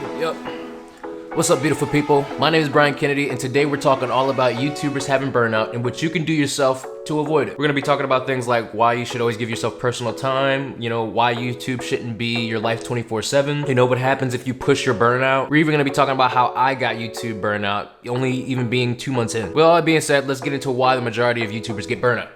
Yep. What's up, beautiful people? My name is Brian Kennedy, and today we're talking all about YouTubers having burnout and what you can do yourself to avoid it. We're gonna be talking about things like why you should always give yourself personal time, why YouTube shouldn't be your life 24/7, what happens if you push your burnout. We're even gonna be talking about how I got YouTube burnout, only even being 2 months in. With all that being said, let's get into why the majority of YouTubers get burnout.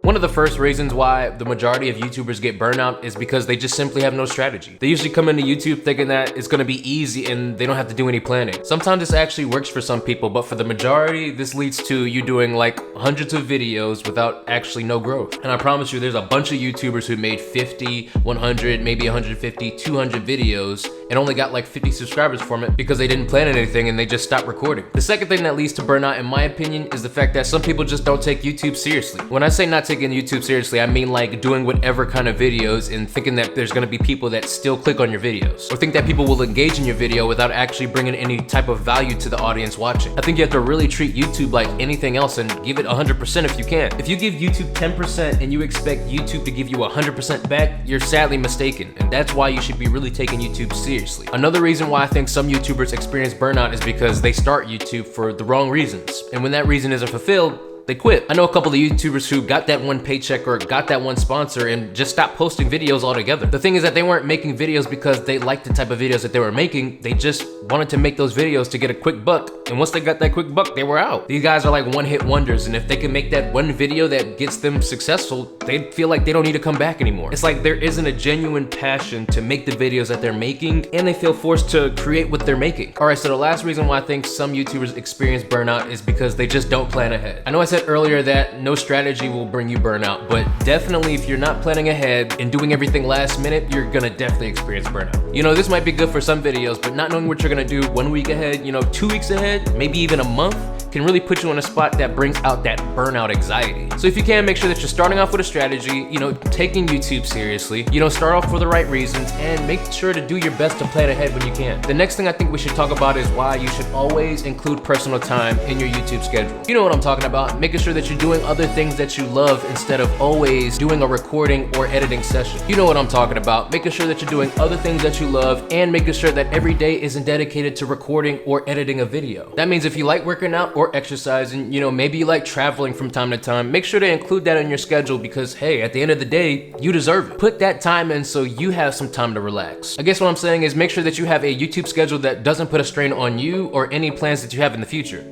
One of the first reasons why the majority of YouTubers get burnout is because they just simply have no strategy. They usually come into YouTube thinking that it's gonna be easy and they don't have to do any planning. Sometimes this actually works for some people, but for the majority, this leads to you doing like hundreds of videos without actually no growth. And I promise you, there's a bunch of YouTubers who made 50, 100, maybe 150, 200 videos and only got like 50 subscribers from it because they didn't plan anything and they just stopped recording. The second thing that leads to burnout, in my opinion, is the fact that some people just don't take YouTube seriously. When I say not taking YouTube seriously, I mean like doing whatever kind of videos and thinking that there's gonna be people that still click on your videos, or think that people will engage in your video without actually bringing any type of value to the audience watching. I think you have to really treat YouTube like anything else and give it 100% if you can. If you give YouTube 10% and you expect YouTube to give you 100% back, you're sadly mistaken, and that's why you should be really taking YouTube seriously. Another reason why I think some YouTubers experience burnout is because they start YouTube for the wrong reasons, and when that reason isn't fulfilled, they quit. I know a couple of YouTubers who got that one paycheck or got that one sponsor and just stopped posting videos altogether. The thing is that they weren't making videos because they liked the type of videos that they were making. They just wanted to make those videos to get a quick buck. And once they got that quick buck, they were out. These guys are like one-hit wonders, and if they can make that one video that gets them successful, they feel like they don't need to come back anymore. It's like there isn't a genuine passion to make the videos that they're making, and they feel forced to create what they're making. All right, so the last reason why I think some YouTubers experience burnout is because they just don't plan ahead. I know I said earlier that no strategy will bring you burnout, but definitely if you're not planning ahead and doing everything last minute, you're gonna definitely experience burnout. This might be good for some videos, but not knowing what you're gonna do 1 week ahead, 2 weeks ahead, maybe even a month, can really put you in a spot that brings out that burnout anxiety. So if you can, make sure that you're starting off with a strategy, taking YouTube seriously, start off for the right reasons, and make sure to do your best to plan ahead when you can. The next thing I think we should talk about is why you should always include personal time in your YouTube schedule. You know what I'm talking about, making sure that you're doing other things that you love instead of always doing a recording or editing session. You know what I'm talking about, making sure that you're doing other things that you love and making sure that every day isn't dedicated to recording or editing a video. That means if you like working out or exercising, maybe you like traveling from time to time, make sure to include that in your schedule because, hey, at the end of the day, you deserve it. Put that time in so you have some time to relax. I guess what I'm saying is make sure that you have a YouTube schedule that doesn't put a strain on you or any plans that you have in the future.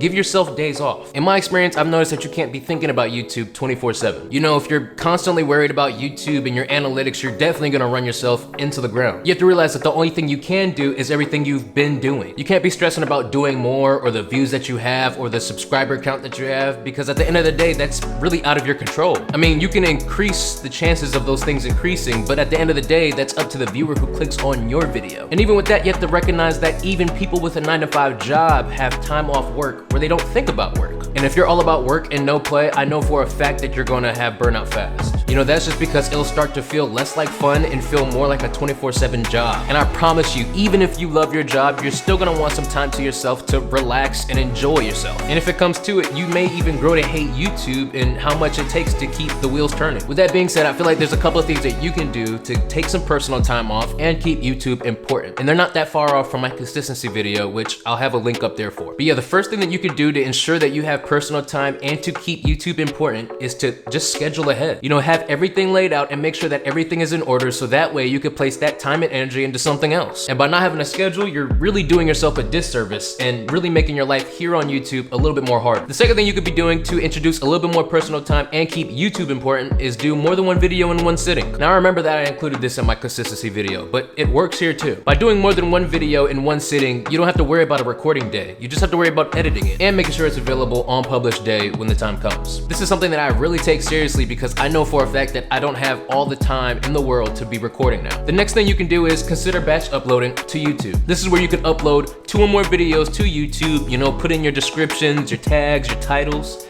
Give yourself days off. In my experience, I've noticed that you can't be thinking about YouTube 24/7. If you're constantly worried about YouTube and your analytics, you're definitely gonna run yourself into the ground. You have to realize that the only thing you can do is everything you've been doing. You can't be stressing about doing more or the views that you have or the subscriber count that you have, because at the end of the day, that's really out of your control. I mean, you can increase the chances of those things increasing, but at the end of the day, that's up to the viewer who clicks on your video. And even with that, you have to recognize that even people with a 9-to-5 job have time off work where they don't think about work. And if you're all about work and no play, I know for a fact that you're gonna have burnout fast. That's just because it'll start to feel less like fun and feel more like a 24/7 job. And I promise you, even if you love your job, you're still gonna want some time to yourself to relax and enjoy yourself. And if it comes to it, you may even grow to hate YouTube and how much it takes to keep the wheels turning. With that being said, I feel like there's a couple of things that you can do to take some personal time off and keep YouTube important. And they're not that far off from my consistency video, which I'll have a link up there for. But yeah, the first thing that you can do to ensure that you have personal time and to keep YouTube important is to just schedule ahead. Have everything laid out and make sure that everything is in order so that way you can place that time and energy into something else. And by not having a schedule, you're really doing yourself a disservice and really making your life here on YouTube a little bit more hard. The second thing you could be doing to introduce a little bit more personal time and keep YouTube important is do more than one video in one sitting. Now I remember that I included this in my consistency video, but it works here too. By doing more than one video in one sitting, you don't have to worry about a recording day. You just have to worry about editing it and making sure it's available on published day when the time comes. This is something that I really take seriously because I know for a fact that I don't have all the time in the world to be recording now. The next thing you can do is consider batch uploading to YouTube. This is where you can upload 2 or more videos to YouTube, put in your descriptions, your tags, your titles,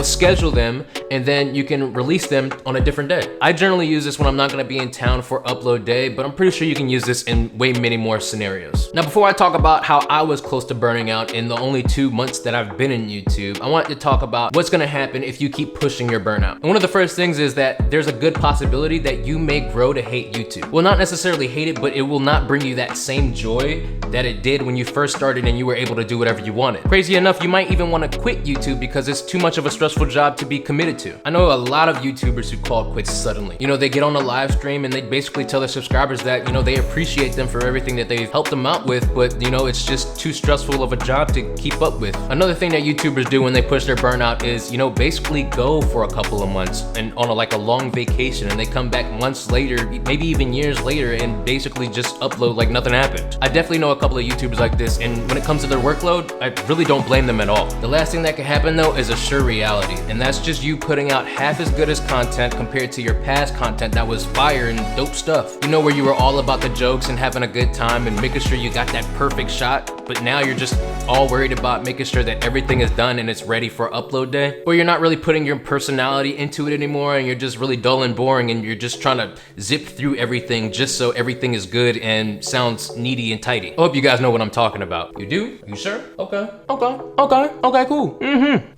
schedule them, and then you can release them on a different day. I generally use this when I'm not gonna be in town for upload day, but I'm pretty sure you can use this in way many more scenarios. Now, before I talk about how I was close to burning out in the only 2 months that I've been in YouTube, I want to talk about what's gonna happen if you keep pushing your burnout. And one of the first things is that there's a good possibility that you may grow to hate YouTube. Well, not necessarily hate it, but it will not bring you that same joy that it did when you first started and you were able to do whatever you wanted. Crazy enough, you might even want to quit YouTube because it's too much of a stressful job to be committed to. I know a lot of YouTubers who call quits suddenly. You know, they get on a live stream and they basically tell their subscribers that, you know, they appreciate them for everything that they've helped them out with, but you know, it's just too stressful of a job to keep up with. Another thing that YouTubers do when they push their burnout is, you know, basically go for a couple of months and on a long vacation, and they come back months later, maybe even years later, and basically just upload like nothing happened. I definitely know a couple of YouTubers like this, and when it comes to their workload, I really don't blame them at all. The last thing that can happen though is a sure reality, and that's just you putting out half as good as content compared to your past content that was fire and dope stuff. You know, where you were all about the jokes and having a good time and making sure you got that perfect shot, but now you're just all worried about making sure that everything is done and it's ready for upload day. Or you're not really putting your personality into it anymore, and you're just really dull and boring, and you're just trying to zip through everything just so everything is good and sounds needy and tidy. I hope you guys know what I'm talking about. You do? You sure? Okay, cool.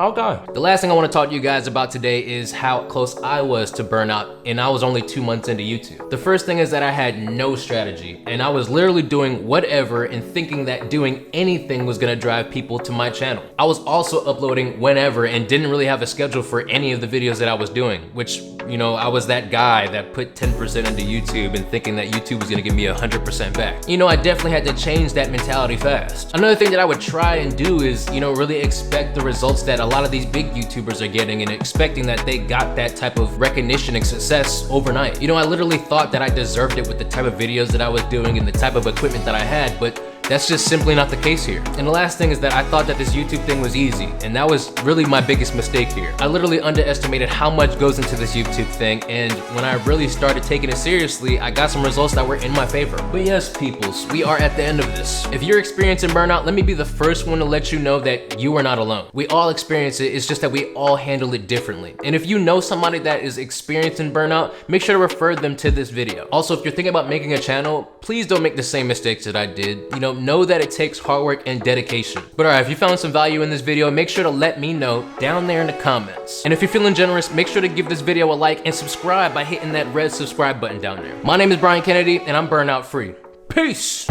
Okay. The last thing I want to talk to you guys about today is how close I was to burnout, and I was only 2 months into YouTube. The first thing is that I had no strategy, and I was literally doing whatever and thinking that doing anything was gonna drive people to my channel. I was also uploading whenever and didn't really have a schedule for any of the videos that I was doing, which, you know, I was that guy that put 10% into YouTube and thinking that YouTube was gonna give me 100% back. You know, I definitely had to change that mentality fast. Another thing that I would try and do is, you know, really expect the results that a lot of these big YouTubers are getting, and expecting that they got that type of recognition and success overnight. You know, I literally thought that I deserved it with the type of videos that I was doing and the type of equipment that I had, but that's just simply not the case here. And the last thing is that I thought that this YouTube thing was easy, and that was really my biggest mistake here. I literally underestimated how much goes into this YouTube thing, and when I really started taking it seriously, I got some results that were in my favor. But yes, peoples, we are at the end of this. If you're experiencing burnout, let me be the first one to let you know that you are not alone. We all experience it, it's just that we all handle it differently. And if you know somebody that is experiencing burnout, make sure to refer them to this video. Also, if you're thinking about making a channel, please don't make the same mistakes that I did. You know that it takes hard work and dedication. But alright, if you found some value in this video, make sure to let me know down there in the comments. And if you're feeling generous, make sure to give this video a like and subscribe by hitting that red subscribe button down there. My name is Brian Kennedy, and I'm burnout free. Peace!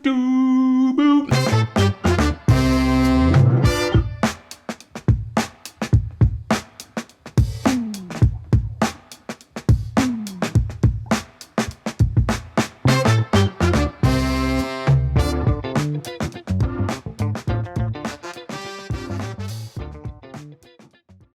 Do